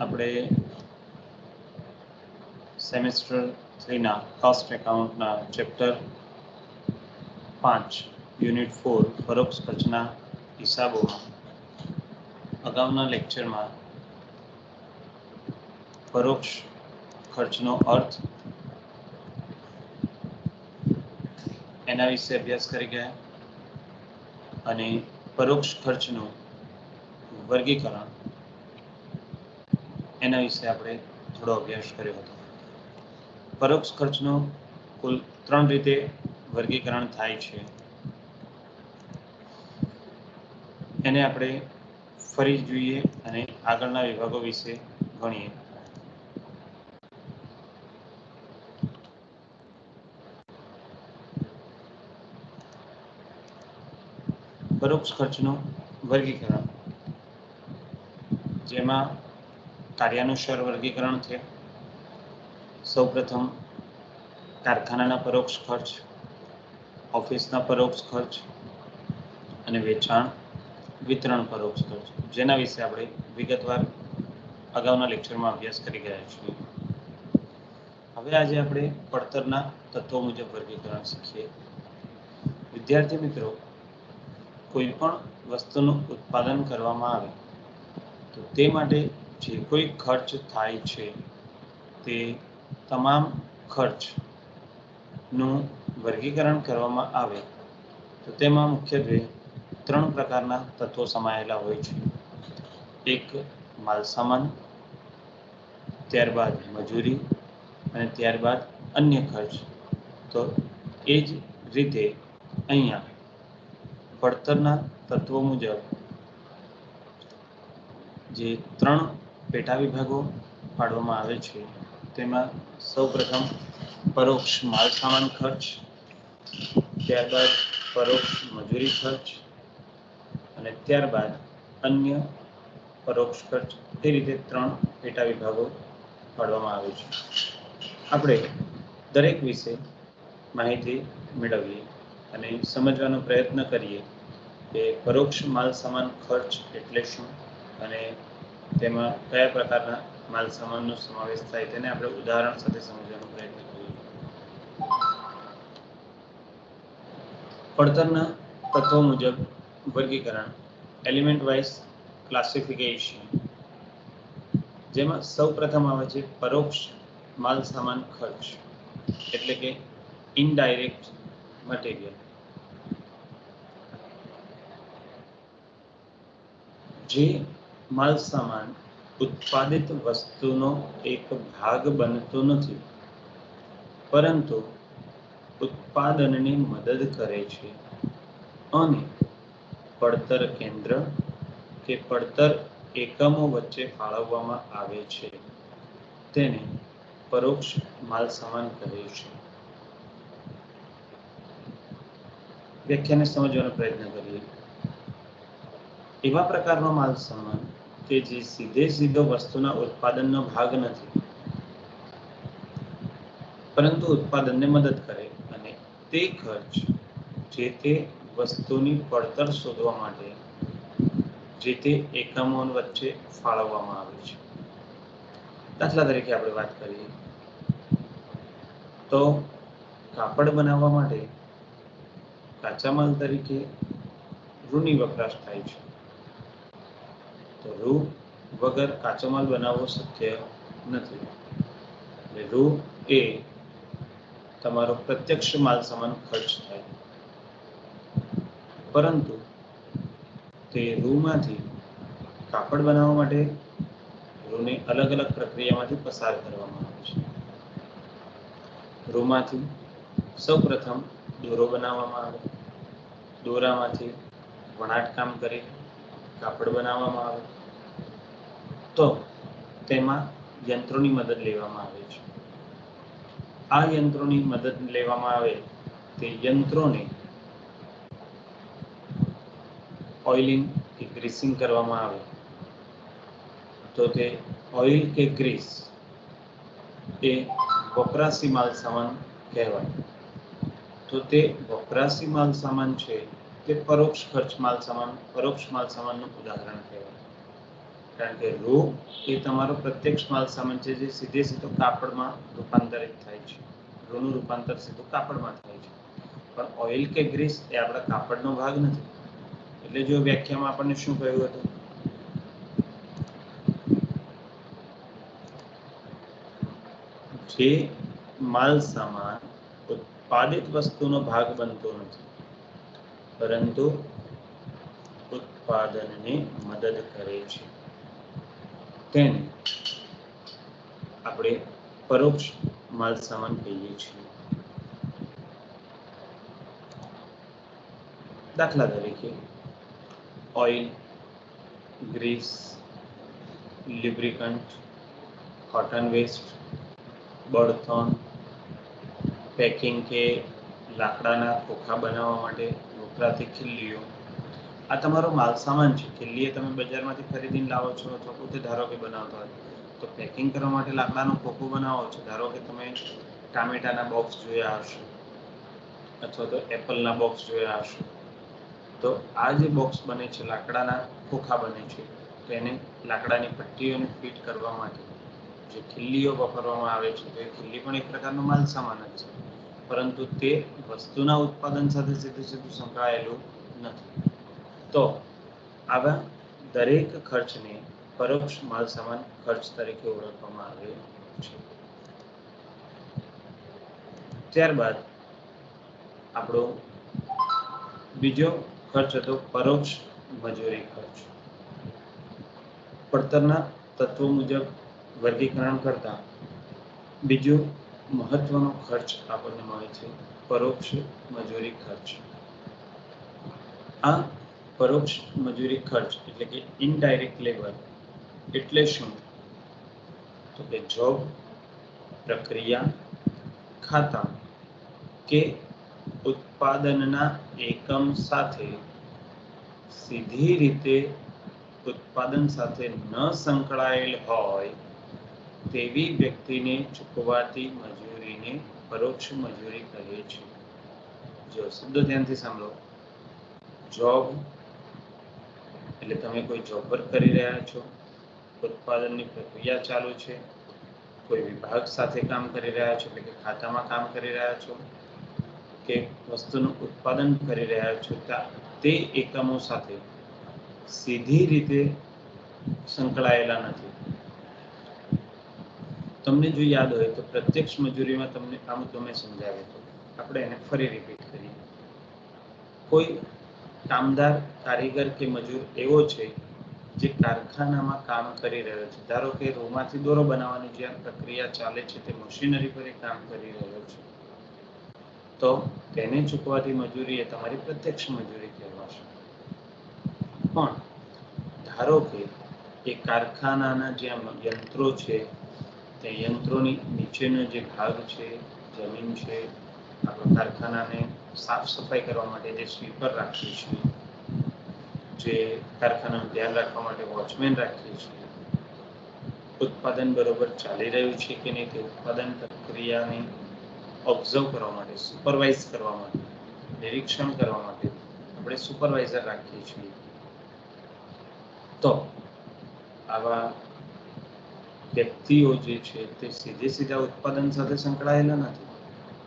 આપણે સેમેસ્ટર 3 ના cost એકાઉન્ટના chapter 5 unit 4 પરોક્ષ ખર્ચના હિસાબોમાં અગાઉના લેક્ચરમાં પરોક્ષ ખર્ચનો અર્થ એના વિશે અભ્યાસ કરી ગયા અને પરોક્ષ ખર્ચનું વર્ગીકરણ એના વિશે આપણે થોડો અભ્યાસ કર્યો હતો. પરોક્ષ ખર્ચનું કુલ 3 રીતે વર્ગીકરણ થાય છે. એને આપણે ફરી જોઈએ અને આગળના વિભાગો વિશે ભણીએ. પરોક્ષ ખર્ચનું વર્ગીકરણ જેમાં કાર્યાનુસાર વર્ગીકરણ છે. સૌપ્રથમ કારખાનાના પરોક્ષ ખર્ચ, ઓફિસના પરોક્ષ ખર્ચ અને વેચાણ વિતરણ પરોક્ષ ખર્ચ, જેના વિશે આપણે વિગતવાર અગાઉના લેક્ચરમાં અભ્યાસ કરી ગયા છીએ. હવે આજે આપણે પડતરના તત્વો મુજબ વર્ગીકરણ શીખીએ. વિદ્યાર્થી મિત્રો, કોઈ પણ વસ્તુનું ઉત્પાદન કરવામાં આવે તો તે માટે જે કોઈ ખર્ચ થાય છે તે તમામ ખર્ચનું વર્ગીકરણ કરવામાં આવે તો તેમાં મુખ્યત્વે 3 પ્રકારના તત્વો સમાયેલા હોય છે. એક માલસામાન, ત્યારબાદ મજૂરી અને ત્યારબાદ અન્ય ખર્ચ. તો એ જ રીતે અહીંયા પડતરના તત્વો મુજબ જે 3 પેટા વિભાગો પાડવામાં આવે છે તેમાં સૌપ્રથમ પરોક્ષ માલસામાન ખર્ચ, ત્યારબાદ પરોક્ષ મજૂરી ખર્ચ અને ત્યારબાદ અન્ય પરોક્ષ ખર્ચ. તે રીતે 3 પેટા વિભાગો પાડવામાં આવે છે. આપણે દરેક વિશે માહિતી મેળવીએ અને સમજવાનો પ્રયત્ન કરીએ કે પરોક્ષ માલસામાન ખર્ચ એટલે શું અને તેમાં કયા પ્રકારના માલસામાનનો સમાવેશ થાય તેને આપણે ઉદાહરણ સાથે સમજવાનો પ્રયત્ન કરીએ. પડતરના તત્વો મુજબ વર્ગીકરણ, એલિમેન્ટ વાઇઝ ક્લાસિફિકેશન, જેમાં સૌપ્રથમ આવે છે પરોક્ષ માલસામાન ખર્ચ એટલે કે ઇનડાયરેક્ટ મટીરિયલ. જે માલસામાન ઉત્પાદિત વસ્તુનો એક ભાગ બનતો નથી પરંતુ ઉત્પાદનને મદદ કરે છે અને પડતર કેન્દ્ર કે પડતર એકમો વચ્ચે ફાળવવામાં આવે છે તેને પરોક્ષ માલસામાન કહે છે. વ્યાખ્યાને સમજવાનો પ્રયત્ન કરીએ. એવા પ્રકારનો માલસામાન કે જે સીધો વસ્તુના ઉત્પાદનનો ભાગ નથી પરંતુ ઉત્પાદનને મદદ કરે અને તે ખર્ચ જે તે વસ્તુની પડતર શોધવા માટે જે તે એકમો વચ્ચે ફાળવવામાં આવે છે. દાખલા તરીકે આપણે વાત કરીએ તો કાપડ બનાવવા માટે કાચા માલ તરીકે રૂની વપરાશ થાય છે. તો રૂ વગર કાચો માલ બનાવવો શક્ય નથી. એટલે રૂ એ તમારો પ્રત્યક્ષ માલસામાન ખર્ચ થાય. પરંતુ તે રૂમાંથી કાપડ બનાવવા માટે રૂને અલગ અલગ પ્રક્રિયામાંથી પસાર કરવામાં આવે છે. રૂમાંથી સૌપ્રથમ દોરો બનાવવામાં આવે, દોરામાંથી વણાટકામ કરી કાપડ બનાવવામાં આવે તો તેમાં યંત્રોની મદદ લેવામાં આવે છે. આ યંત્રોની મદદ લેવામાં આવે તે યંત્રોને ઓઇલિંગ કે ગ્રીસિંગ કરવામાં આવે તો તે ઓઇલ કે ગ્રીસ એ વપરાશી માલસામાન કહેવાય. તો તે વપરાશી માલસામાન છે તે પરોક્ષ ખર્ચ માલસામાન, પરોક્ષ માલસામાનનું ઉદાહરણ કહેવાય. કારણ કે રો એ તમારો પ્રત્યક્ષ માલ સામાન છે જે સીધે સીધો કાપડમાં રૂપાંતરિત થાય છે. રોનું રૂપાંતર સીધું કાપડમાં થાય છે, પણ ઓઇલ કે ગ્રીસ એ આપણા કાપડનો ભાગ નથી. એટલે જો વ્યાખ્યામાં આપણને શું કહ્યું હતું? જે માલ સામાન ઉત્પાદિત વસ્તુનો ભાગ બનતો નથી, પરંતુ ઉત્પાદનને મદદ કરે છે, તેને આપણે પરોક્ષ માલ સામાન કહીએ છીએ. દાખલા તરીકે ઓઇલ, ગ્રીસ, લ્યુબ્રિકન્ટ, કોટન વેસ્ટ, બળતણ, પેકિંગ કે લાકડાના ખોખા બનાવવા માટે વપરાતી ખીલ્લીઓ, આ તમારો માલ સામાન છે. ખીલ્લી એ તમે બજારમાંથી ખરીદીને લાવો છો અથવા પોતે ધારો કે બનાવતા હોય તો પેકિંગ કરવા માટે લાકડાનું ખોખું બનાવો છો. ધારો કે તમે ટામેટાના બોક્સ જોયા હશે અથવા તો એપલના બોક્સ જોયા હશે, તો આ જે બોક્સ બને છે લાકડાના ખોખા બને છે, તો એને લાકડાની પટ્ટીઓને ફિટ કરવા માટે જે ખીલ્લીઓ વાપરવામાં આવે છે, તો એ ખીલ્લી પણ એક પ્રકારનો માલ સામાન જ છે, પરંતુ તે વસ્તુના ઉત્પાદન સાથે સીધું સંકળાયેલું નથી. તો આવા દરેક ખર્ચને પરોક્ષ માલ સામાન ખર્ચ તરીકે ઓળખવામાં આવે છે. ત્યારબાદ આપણો બીજો ખર્ચ હતો પરોક્ષ મજૂરી ખર્ચ. પડતરના તત્વો મુજબ વર્ગીકરણ કરતા બીજો મહત્વનો ખર્ચ આપણને મળે છે પરોક્ષ મજૂરી ખર્ચ. આ પરોક્ષ મજૂરી ખર્ચ એટલે કે ઇનડાયરેક્ટ લેબર એટલે શું? તો કે જોબ, પ્રક્રિયા, ખાતા કે ઉત્પાદનના એકમ સાથે સીધી રીતે ઉત્પાદન સાથે ન સંકળાયેલ હોય તેવી વ્યક્તિને ચૂકવાતી મજૂરીને પરોક્ષ મજૂરી કહે છે. જો શબ્દો ધ્યાનથી સાંભળો. જોબ એટલે તમે કોઈ જોબ વર્ક કરી રહ્યા છો, ઉત્પાદનની પ્રક્રિયા ચાલુ છે, કોઈ વિભાગ સાથે કામ કરી રહ્યા છો એટલે કે ખાતામાં કામ કરી રહ્યા છો, કે વસ્તુનું ઉત્પાદન કરી રહ્યા છો તે એકમો સાથે સીધી રીતે સંકળાયેલા નથી. તમને જો યાદ હોય તો પ્રત્યક્ષ મજૂરીમાં તમને આ મુદ્દો મેં સમજાવ્યો હતો. આપણે એને ફરી રિપીટ કરીએ. કોઈ કામદાર, કારીગર કે મજૂર એવો છે જે કારખાનામાં કામ કરી રહ્યો છે. ધારો કે રૂમાંથી દોરો બનાવવાની જ્યાં પ્રક્રિયા ચાલે છે તે મશીનરી પર કામ કરી રહ્યો છે, તો તેને ચૂકવાતી મજૂરી એ તમારી પ્રત્યક્ષ મજૂરી કહેવાશે. પણ ધારો કે એ કારખાનાના જ્યાં યંત્રો છે તે યંત્રોની નીચેનો જે ભાગ છે, જમીન છે, આપણે કારખાનાને સાફ સફાઈ કરવા માટે જે સ્વીપર રાખીએ છીએ, જે કારખાનાનું ધ્યાન રાખવા માટે વોચમેન રાખીએ છીએ, ઉત્પાદન બરોબર ચાલી રહ્યું છે કે નહીં તે ઉત્પાદન પ્રક્રિયાને ઓબ્ઝર્વ કરવા માટે, સુપરવાઇઝ કરવા માટે, નિરીક્ષણ કરવા માટે આપણે સુપરવાઇઝર રાખીએ છીએ. તો આવા વ્યક્તિઓ જે છે તે સીધા ઉત્પાદન સાથે સંકળાયેલા નથી,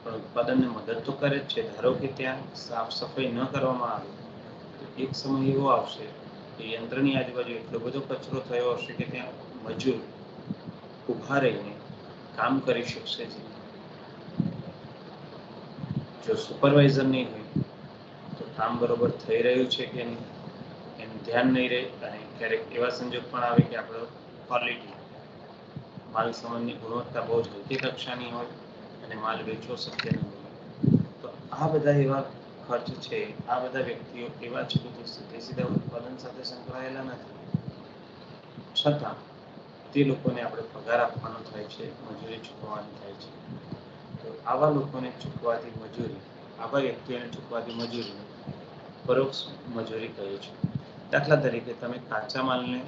પણ ઉત્પાદનને મદદ તો કરે જ છે. ધારો કે ત્યાં સાફ સફાઈ ન કરવામાં આવે તો એક સમય એવો આવશે કે યંત્રની આજુબાજુ એટલો બધો કચરો થયો હશે કે ત્યાં મજૂર ઊભા રહીને કામ કરી શકશે જ નહીં. જો સુપરવાઇઝર નહીં હોય તો કામ બરોબર થઈ રહ્યું છે કે નહીં એનું ધ્યાન નહીં રહે, અને ક્યારેક એવા સંજોગ પણ આવે કે આપણો ક્વોલિટી, માલ સામાનની ગુણવત્તા બહુ જ હલકી કક્ષાની હોય અને માલ વેચવો શક્ય ન હોય. તો આ બધા એવા ખર્ચ છે, આ બધા વ્યક્તિઓ એવા છે કે જે સીધા ઉત્પાદન સાથે સંકળાયેલા નથી, છતાં તે લોકોને આપણે પગાર આપવાનો થાય છે, મજૂરી ચૂકવવાની થાય છે. તો આવા લોકોને ચૂકવાતી મજૂરી, આવા વ્યક્તિઓને ચૂકવાતી મજૂરી પરોક્ષ મજૂરી કહે છે. દાખલા તરીકે તમે કાચા માલને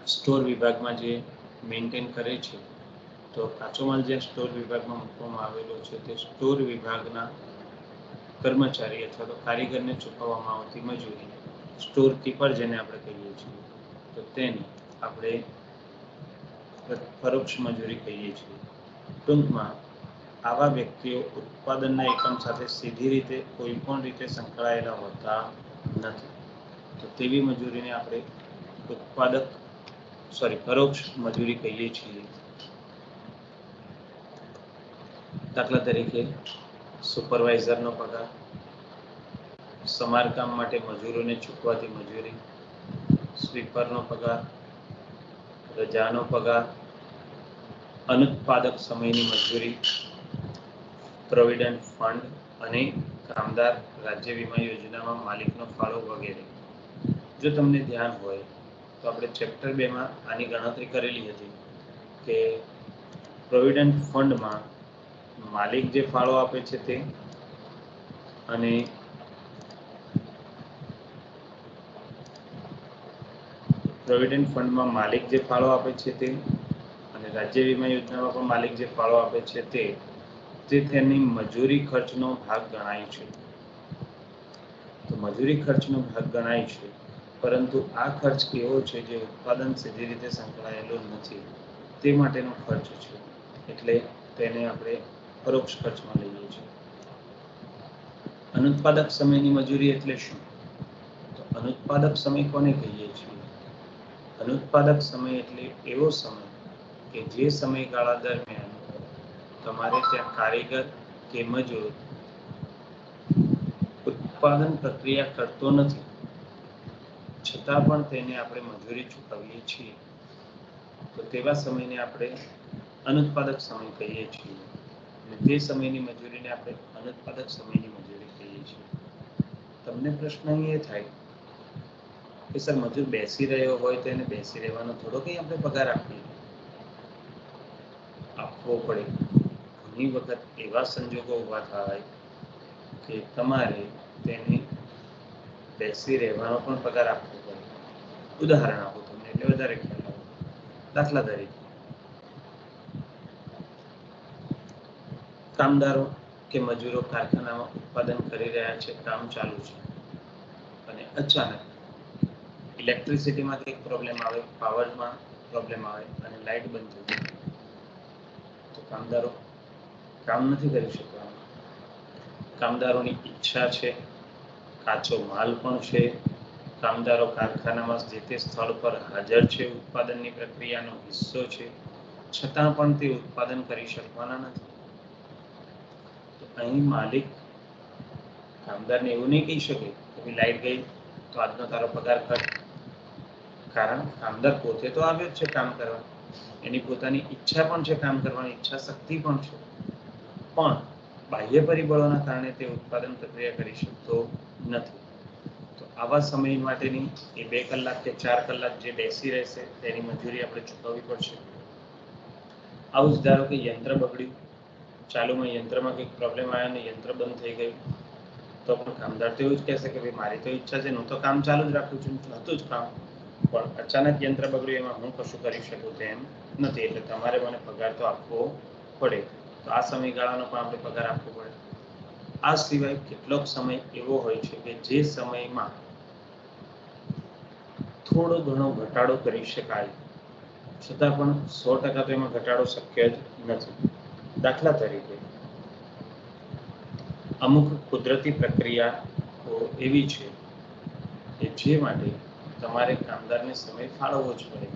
સ્ટોર વિભાગમાં જે મેન્ટેન કરે છે, તો કાચો માલ જે સ્ટોર વિભાગમાં મૂકવામાં આવેલો છે તે સ્ટોર વિભાગના કર્મચારી અથવા તો કારીગરને ચૂકવવામાં આવતી મજૂરી, સ્ટોર કીપર જેને આપણે કહીએ છીએ, તો તેને આપણે પરોક્ષ મજૂરી કહીએ છીએ. ટૂંકમાં આવા વ્યક્તિઓ ઉત્પાદનના એકમ સાથે સીધી રીતે કોઈ પણ રીતે સંકળાયેલા હોતા નથી. તો તેવી મજૂરીને આપણે પરોક્ષ મજૂરી કહીએ છીએ. દાખલા તરીકે સુપરવાઇઝરનો પગાર, સમારકામ માટે મજૂરોને ચૂકવાતી મજૂરી, સ્વીપરનો પગાર, રજાનો પગાર, અનુત્પાદક સમયની મજૂરી, પ્રોવિડન્ટ ફંડ અને કામદાર રાજ્ય વીમા યોજનામાં માલિકનો ફાળો વગેરે. જો તમને ધ્યાન હોય તો આપણે ચેપ્ટર 2માં આની ગણતરી કરેલી હતી કે પ્રોવિડન્ટ ફંડમાં માલિક જે ફાળો આપે છે તે, અને પ્રોવિડન્ટ ફંડમાં માલિક જે ફાળો આપે છે તે, અને રાજ્ય વીમા યોજનામાં પણ માલિક જે ફાળો આપે છે તે તેની મજૂરી ખર્ચનો ભાગ ગણાય છે. તો મજૂરી ખર્ચનો ભાગ ગણાય છે, પરંતુ આ ખર્ચ એવો છે જે ઉત્પાદન સીધી રીતે સંકળાયેલો નથી, તે માટેનો ખર્ચ છે. એટલે તેને આપણે પરોક્ષ ખર્ચમાં લઈએ છીએ. અનુત્પાદક સમયની મજૂરી એટલે શું? તો અનુત્પાદક સમય કોને કહીએ છીએ? અનુત્પાદક સમય એટલે એવો સમય કે જે સમયગાળા દરમિયાન તમારે ત્યાં કારીગર કે મજૂર ઉત્પાદન પ્રક્રિયા કરતો નથી, છતાં પણ તેને આપણે મજૂરી ચૂકવીએ છીએ. તો તેવા સમયને આપણે અનુત્પાદક સમય કહીએ છીએ. અને તે સમયની મજૂરીને આપણે અનુત્પાદક સમયની મજૂરી કહીએ છીએ. તમને પ્રશ્ન એ થાય કે સર મજૂર બેસી રહ્યો હોય તો એને બેસી રહેવાનો થોડો કંઈ આપણે પગાર આપવો પડે. ઘણી વખત એવા સંજોગો ઊભા થાય કે તમારે તેને બેસી રહેવાનો પણ પગાર આપવો પડે. ઉદાહરણ આપો તમને એટલે વધારે ખ્યાલ આવે. દાખલા તરીકે કામદારો કે મજૂરો કારખાનામાં ઉત્પાદન કરી રહ્યા છે, કામ ચાલુ છે, અને અચાનક ઇલેક્ટ્રિસિટીમાં કંઈક પ્રોબ્લેમ આવે, પાવરમાં પ્રોબ્લેમ આવે અને લાઇટ બંધ થઈ જાય. તો કામદારો કામ નથી કરી શકવાના. કામદારોની ઈચ્છા છે, કાચો માલ પણ છે, કામદારો કારખાનામાં જે તે સ્થળ પર હાજર છે, ઉત્પાદનની પ્રક્રિયાનો હિસ્સો છે, છતાં પણ તે ઉત્પાદન કરી શકવાના નથી. તો અહીં માલિક કામદારને એવું નહીં કહી શકે કે લાઇટ ગઈ તો આજનો તારો પગાર કર. કારણ કામદાર પોતે તો આવ્યો જ છે કામ કરવા, એની પોતાની ઈચ્છા પણ છે, કામ કરવાની ઈચ્છા શક્તિ પણ છે, પણ બાહ્ય પરિબળોના કારણે તે ઉત્પાદન પ્રક્રિયા કરી શકતો નથી. તો આવા સમય માટેની એ 2 કલાક કે 4 કલાક જે બેસી રહેશે તેની મજૂરી આપણે ચૂકવવી પડશે. આવું જ ધારો કે યંત્ર બગડ્યું, ચાલુમાં યંત્રમાં કંઈક પ્રોબ્લેમ આવ્યો અને યંત્ર બંધ થઈ ગયું, તો પણ કામદાર તો એવું જ કહેશે કે ભાઈ મારી તો ઈચ્છા છે, હું તો કામ ચાલુ જ રાખું છું, હતું જ કામ, પણ અચાનક યંત્ર બગડ્યું એમાં હું કશું કરી શકું તેમ નથી, એટલે તમારે મને પગાર તો આપવો પડે. તો આ સમયગાળાનો પણ આપણે પગાર આપવો પડે. આ સિવાય કેટલોક સમય એવો હોય છે કે જે સમયમાં થોડો ઘણો ઘટાડો કરી શકાય, છતાં પણ 100% તો એમાં ઘટાડો શક્ય જ નથી. દાખલા તરીકે અમુક કુદરતી પ્રક્રિયાઓ એવી છે કે જે માટે તમારે કામદારને સમય ફાળવવો જ પડે.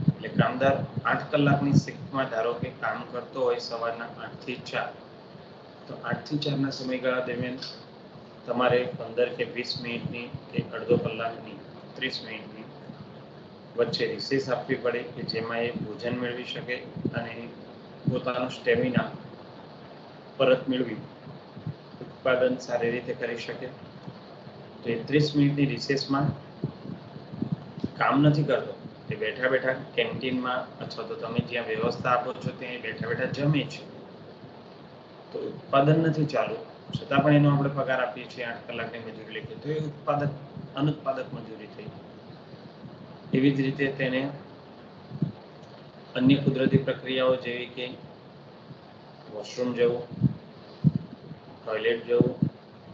એટલે કામદાર 8 કલાકની શિફ્ટમાં ધારો કે કામ કરતો હોય સવારના 8 થી 4, તો 8 થી 4ના સમયગાળા દરમિયાન તમારે 15 કે 20 મિનિટની કે અડધો કલાકની 30 મિનિટની વચ્ચે રિસેસ આપવી પડે કે જેમાં એ ભોજન મેળવી શકે અને પોતાનો સ્ટેમિના પરત મેળવી ઉત્પાદન સારી રીતે કરી શકે. તો 30 મિનિટની રિસેસમાં કામ નથી કરતો, એ બેઠા બેઠા કેન્ટીનમાં અથવા તો તમે જ્યાં વ્યવસ્થા આપો છો ત્યાં બેઠા બેઠા જમે છે. તો ઉત્પાદન નથી ચાલુ, છતાં પણ એનો આપણે પગાર આપીએ છીએ 8 કલાકની મજૂરી લખીએ, તો એ અનુત્પાદક મજૂરી થઈ. એવી જ રીતે તેને અન્ય કુદરતી પ્રક્રિયાઓ જેવી કે વોશરૂમ જવું, ટોયલેટ જવું,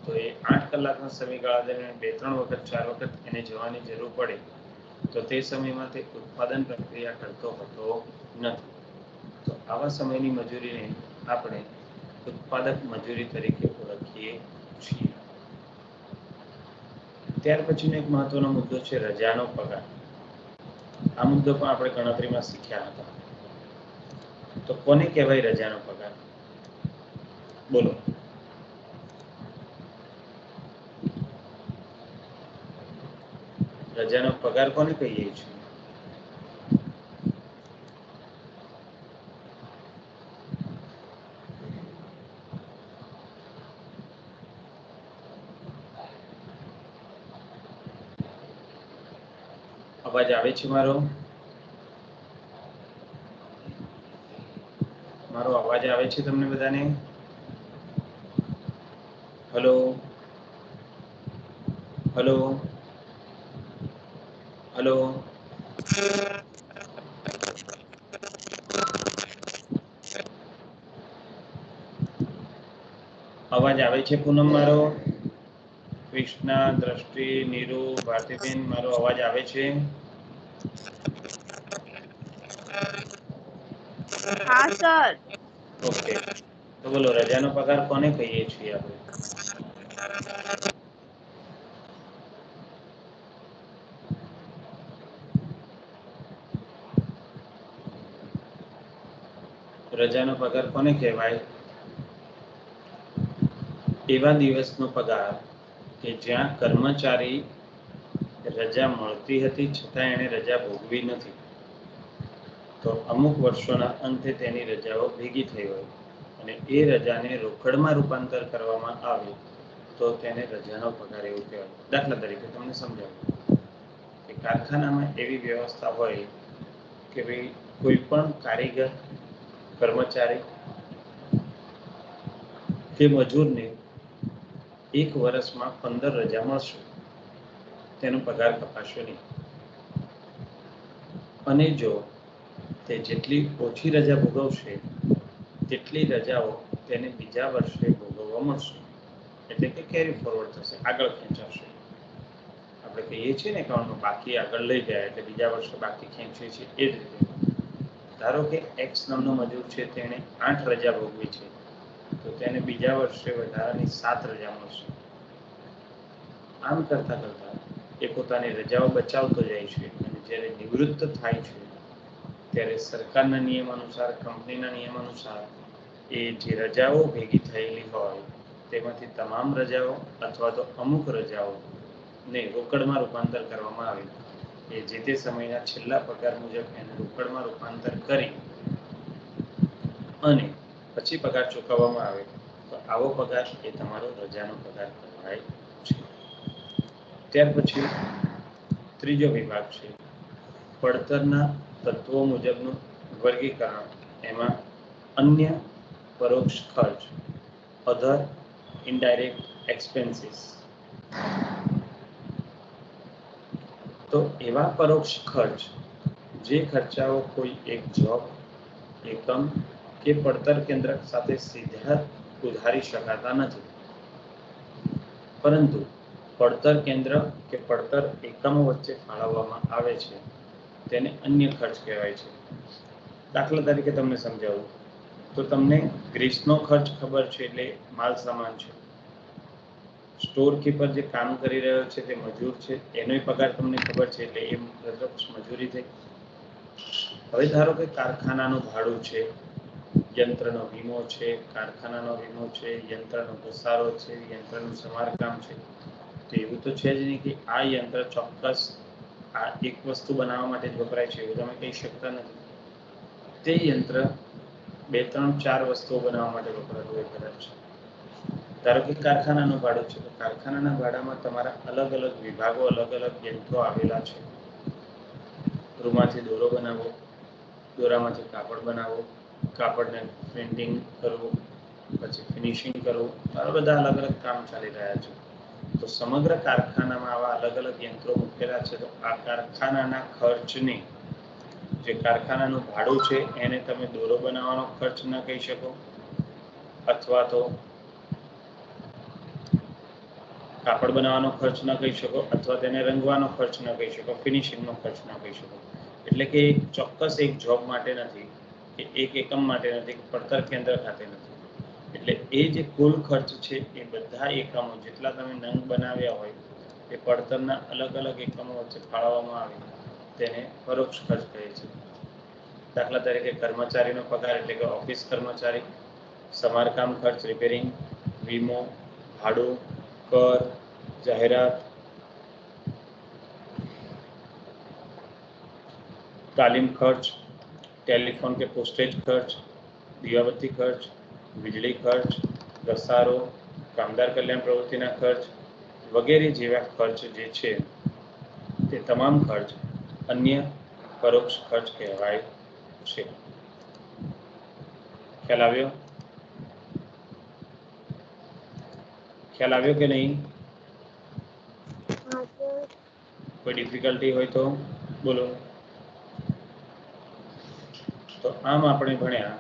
તો એ 8 કલાકના સમયગાળા દરમિયાન 2-3 વખત 4 વખત એને જવાની જરૂર પડે, તો તે સમયમાં તે ઉત્પાદન પ્રક્રિયા કરતો હતો નથી. તો આવા સમયની મજૂરીને આપણે ઉત્પાદક મજૂરી તરીકે ઓળખીએ છીએ. ત્યાર પછીનો એક મહત્વનો મુદ્દો છે રજાનો પગાર. આ મુદ્દો પણ આપણે ગણતરીમાં શીખ્યા હતા. તો કોને કહેવાય રજાનો પગાર? બોલો. રજાનો પગાર કોને કહીએ છીએ? અવાજ આવે છે મારો? મારો અવાજ આવે છે તમને બધાને? Hello hello hello. અવાજ આવે છે પૂનમ મારો? કૃષ્ણા, દ્રષ્ટિ, નીરુ, ભારતીબેન, મારો અવાજ આવે છે? હા સર. ઓકે. તો બોલો રજાનો પગાર કોને કહીએ છીએ આપણે? રજાનો પગાર કોને કહેવાય? એવા દિવસનો પગાર કે જ્યાં કર્મચારી રજા મળતી હતી છતાં એણે રજા ભોગવી નથી. તો અમુક વર્ષોના અંતે તેની રજાઓ ભેગી થઈ હોય અને એ રજાને રોકડમાં રૂપાંતર કરવામાં આવે તો તેને રજાનો પગાર એવું કહેવાય. દાખલા તરીકે તમને સમજાવું કે કારખાનામાં એવી વ્યવસ્થા હોય કે ભાઈ કોઈ પણ કારીગર, કર્મચારી કે મજૂરને 1 વર્ષમાં 15 રજા મળશે. તેનો પગાર કપાશે નહીં. અને જો તે જેટલી ઓછી રજા ભોગવશે તેટલી રજાઓ તેને બીજા વર્ષે ભોગવવા મળશે. એટલે કે કેરી ફોરવર્ડ થશે, આગળ ખેંચાશે. આપણે કહીએ છીએ ને એકાઉન્ટમાં બાકી આગળ લઈ ગયા એટલે બીજા વર્ષે બાકી ખેંચીએ છીએ એ જ રીતે. ધારો કે એક્સ નામનો મજૂર છે તેણે 8 રજા ભોગવી છે તો તેને બીજા વર્ષે વધારાની 7 રજા મળશે. આમ કરતા કરતા એ પોતાની રજાઓ બચાવતો જાય છે અને જ્યારે નિવૃત્ત થાય છે ત્યારે સરકારના નિયમ અનુસાર, કંપનીના નિયમ અનુસાર એ જે રજાઓ ભેગી થયેલી હોય તેમાંથી તમામ રજાઓ અથવા તો અમુક રજાઓને રોકડમાં રૂપાંતર કરવામાં આવે. એ જે તે સમયના છેલ્લા પગાર મુજબ એને રોકડમાં રૂપાંતર કરી અને પછી પગાર ચૂકવવામાં આવે તો આવો પગાર એ તમારો રજાનો પગાર કહેવાય છે. ત્યાર પછી ત્રીજો વિભાગ છે પડતરના તત્વો મુજબનું વર્ગીકરણ. એમાં અન્ય પરોક્ષ ખર્ચ, અધર ઇનડાયરેક્ટ એક્સપેન્સીસ. તો એવા પરોક્ષ ખર્ચ જે ખર્ચાઓ કોઈ એક જોબ, એકમ કે પડતર કેન્દ્ર સાથે સીધા ઉધારી શકાતા નથી, પરંતુ પડતર કેન્દ્ર કે પડતર એકમો વચ્ચે ફાળવવામાં આવે છે તેને અન્ય ખર્ચ કહેવાય છે. દાખલા તરીકે તમને સમજાવું તો તમને ગ્રીસનો ખર્ચ ખબર છે એટલે માલ સામાન છે. સ્ટોર કીપર જે કામ કરી રહ્યો છે તે મજૂર છે એનોય પગાર તમને ખબર છે એટલે એ મજૂરી થઈ. હવે ધારો કે કારખાનાનું ભાડું છે, યંત્રનો વીમો છે, કારખાનાનો વીમો છે, યંત્રનો ઘસારો છે, યંત્રનું સમારકામ છે. તો એવું તો છે જ નહીં કે આ યંત્ર ચોક્કસ આ એક વસ્તુ બનાવવા માટે જ વપરાય છે એવું તમે કહી શકતા નથી. તે યંત્ર 2, 3, 4 વસ્તુઓ બનાવવા માટે વપરાતું હોય કદાચ. ધારો કે કારખાનાનું ભાડું છે તો કારખાનાના ભાડામાં તમારા અલગ અલગ વિભાગો, અલગ અલગ યંત્રો આવેલા છે. રૂમાંથી દોરો બનાવવો, દોરામાંથી કાપડ બનાવવો, કાપડને પ્રિન્ટિંગ કરવું, પછી ફિનિશિંગ કરવું, આ બધા અલગ અલગ કામ ચાલી રહ્યા છે. તો સમગ્ર કારખાનામાં આવા અલગ અલગ યંત્રો મૂકેલા છે તો આ કારખાનાના ખર્ચને, જે કારખાનાનું ભાડું છે એને તમે દોરો બનાવવાનો ખર્ચ ના કહી શકો, અથવા તો કાપડ બનાવવાનો ખર્ચ ન કહી શકો અથવા તેને રંગવાનો ખર્ચ ન કહી શકો, ફિનિશિંગનો ખર્ચ ન કહી શકો. એટલે કે ચોક્કસ એક જોબ માટે નથી કે એક એકમ માટે નથી કે પડતર કેન્દ્ર ખાતે નથી. એટલે એ જે કુલ ખર્ચ છે એ બધા એકમો જેટલા તમે નંગ બનાવ્યા હોય એ પડતરના અલગ અલગ એકમો વચ્ચે ફાળવવામાં આવે તેને પરોક્ષ ખર્ચ કહે છે. દાખલા તરીકે કર્મચારીનો પગાર એટલે કે ઓફિસ કર્મચારી, સમારકામ ખર્ચ રિપેરિંગ, વીમો, ભાડું, કર, જાહેરાત, તાલીમ ખર્ચ, ટેલિફોન કે પોસ્ટેજ ખર્ચ, દીવાબત્તી ખર્ચ, વીજળી ખર્ચ, ઘસારો, કામદાર કલ્યાણ પ્રવૃત્તિના ખર્ચ વગેરે જેવા ખર્ચ જે છે તે તમામ ખર્ચ અન્ય પરોક્ષ ખર્ચ કહેવાય છે. ખ્યાલ આવ્યો? ખ્યાલ આવ્યો કે નહીં? કોઈ ડિફિકલ્ટી હોય તો બોલો. તો આમ આપણે ભણ્યા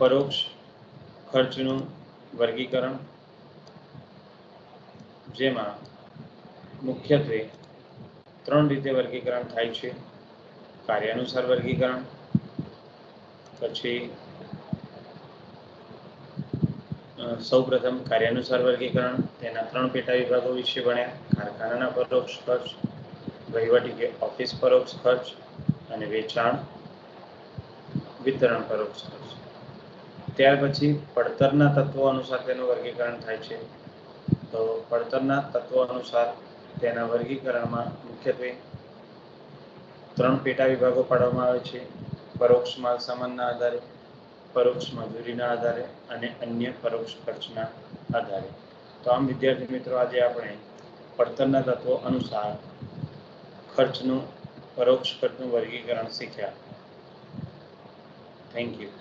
પરોક્ષ ખર્ચનું વર્ગીકરણ, જેમાં મુખ્યત્વે 3 રીતે વર્ગીકરણ થાય છે. કાર્યાનુસાર વર્ગીકરણ, પછી સૌપ્રથમ કાર્યાનુસાર વર્ગીકરણ, તેના 3 પેટા વિભાગો વિશે ભણ્યા. કારખાનાના પરોક્ષ ખર્ચ, વહીવટી કે ઓફિસ પરોક્ષ ખર્ચ અને વેચાણ વિતરણ પરોક્ષ ખર્ચ. ત્યાર પછી પડતરના તત્વો અનુસાર તેનું વર્ગીકરણ થાય છે. તો પડતરના તત્વો અનુસાર તેના વર્ગીકરણમાં મુખ્યત્વે 3 પેટા વિભાગો પાડવામાં આવે છે. પરોક્ષ માલ સામાનના આધારે, પરોક્ષ મજૂરીના આધારે અને અન્ય પરોક્ષ ખર્ચના આધારે. તો આમ વિદ્યાર્થી મિત્રો આજે આપણે પડતરના તત્વો અનુસાર ખર્ચનું પરોક્ષ ખર્ચનું વર્ગીકરણ શીખ્યા. Thank you.